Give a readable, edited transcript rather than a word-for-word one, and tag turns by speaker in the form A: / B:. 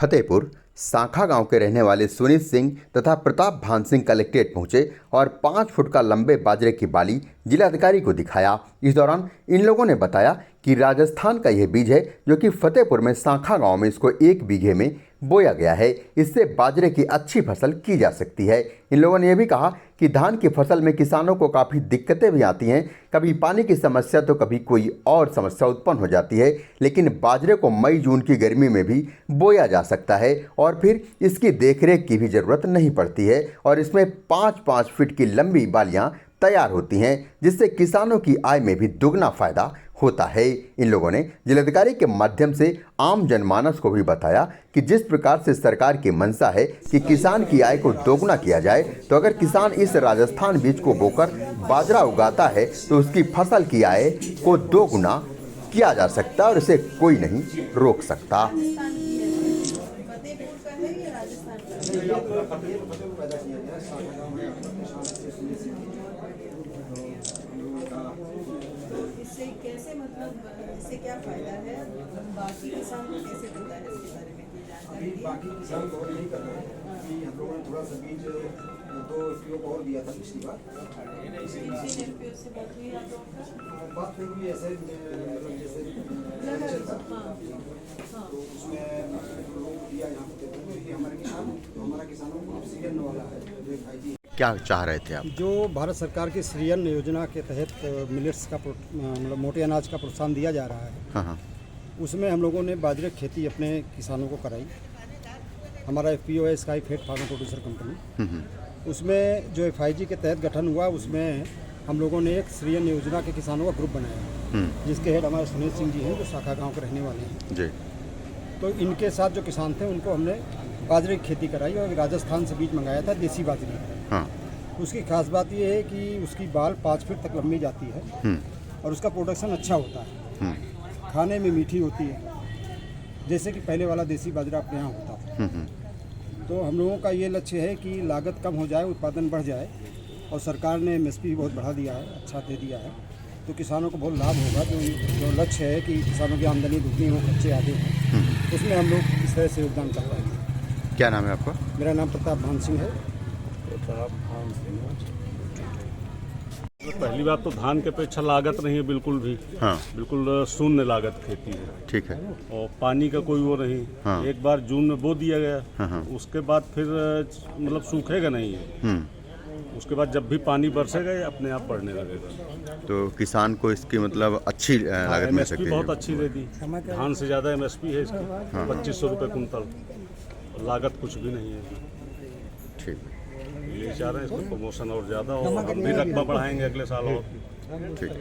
A: फतेहपुर सांखा गांव के रहने वाले सुनीत सिंह तथा प्रताप भान सिंह कलेक्ट्रेट पहुंचे और 5 फुट का लंबे बाजरे की बाली जिलाधिकारी को दिखाया। इस दौरान इन लोगों ने बताया कि राजस्थान का यह बीज है जो कि फतेहपुर में सांखा गांव में इसको 1 बीघे में बोया गया है। इससे बाजरे की अच्छी फसल की जा सकती है। इन लोगों ने यह भी कहा कि धान की फसल में किसानों को काफ़ी दिक्कतें भी आती हैं, कभी पानी की समस्या तो कभी कोई और समस्या उत्पन्न हो जाती है, लेकिन बाजरे को मई जून की गर्मी में भी बोया जा सकता है और फिर इसकी देखरेख की भी ज़रूरत नहीं पड़ती है और इसमें 5-5 फीट की लंबी बालियाँ तैयार होती हैं, जिससे किसानों की आय में भी दुगना फायदा होता है। इन लोगों ने जिलाधिकारी के माध्यम से आम जनमानस को भी बताया कि जिस प्रकार से सरकार की मंशा है कि किसान की आय को दोगुना किया जाए, तो अगर किसान इस राजस्थान बीज को बोकर बाजरा उगाता है तो उसकी फसल की आय को दोगुना किया जा सकता है और इसे कोई नहीं रोक सकता।
B: इससे कैसे मतलब इससे क्या फायदा है, बाकी किसान को कैसे पता है इसके बारे में की जानकारी?
C: बाकी किसान को नहीं कर रहे हैं कि हम लोगों ने थोड़ा सा बीज 2 किलो और दिया था पिछली बार।
B: से बात हुई आप लोगों का?
C: बात फिर भी ऐसे जैसे तो उसमें लोगों को दिया यहाँ पे, तो ये हमारा किसानों को सीजन वाला है जो 5G।
A: क्या चाह रहे थे आप?
D: जो भारत सरकार की श्रीअन्न योजना के तहत मिलेट्स का मतलब मोटे अनाज का प्रोत्साहन दिया जा रहा है,
A: हाँ,
D: उसमें हम लोगों ने बाजरे खेती अपने किसानों को कराई। हमारा FPO है Sky Fed Farmer Producer Company. उसमें जो FIG के तहत गठन हुआ, उसमें हम लोगों ने एक श्रीअन्न योजना के किसानों का ग्रुप बनाया, जिसके हेड हमारे सुनीत सिंह जी हैं, जो शाखा गाँव के रहने वाले हैं
A: जी।
D: तो इनके साथ जो किसान थे उनको हमने बाजरे की खेती कराई और राजस्थान से बीज मंगाया था, देसी बाजरी।
A: हाँ।
D: उसकी खास बात यह है कि उसकी बाल 5 फीट तक लंबी जाती है और उसका प्रोडक्शन अच्छा होता है, खाने में मीठी होती है, जैसे कि पहले वाला देसी बाजरा अपने यहाँ होता था। तो हम लोगों का ये लक्ष्य है कि लागत कम हो जाए, उत्पादन बढ़ जाए और सरकार ने MSP बहुत बढ़ा दिया है, अच्छा दे दिया है, तो किसानों को बहुत लाभ होगा। जो लक्ष्य है कि किसानों की आमदनी दुगनी हो, खर्चे आगे हों, उसमें हम लोग इस तरह से योगदान कर पाएंगे।
A: क्या नाम है आपका?
D: मेरा नाम प्रताप भान सिंह है।
E: पहली बात तो धान के अपेक्षा लागत नहीं है बिल्कुल भी।
A: हाँ।
E: बिल्कुल शून्य लागत खेती है।
A: ठीक है।
E: और पानी का कोई वो नहीं।
A: हाँ।
E: एक बार जून में बो दिया गया।
A: हाँ।
E: उसके बाद फिर मतलब सूखेगा नहीं है। उसके बाद जब भी पानी बरसेगा ये अपने आप बढ़ने लगेगा।
A: तो किसान को इसकी मतलब अच्छी लागत मिल सकती
E: MSP
A: है।
E: बहुत अच्छी दे दी। धान से ज़्यादा MSP है इसकी। 2500 रुपये कुंतल। लागत कुछ भी नहीं है।
A: ठीक।
E: ये चाह रहे हैं इसको प्रमोशन और ज़्यादा हो, हम भी रकबा बढ़ाएंगे अगले साल और।
A: ठीक।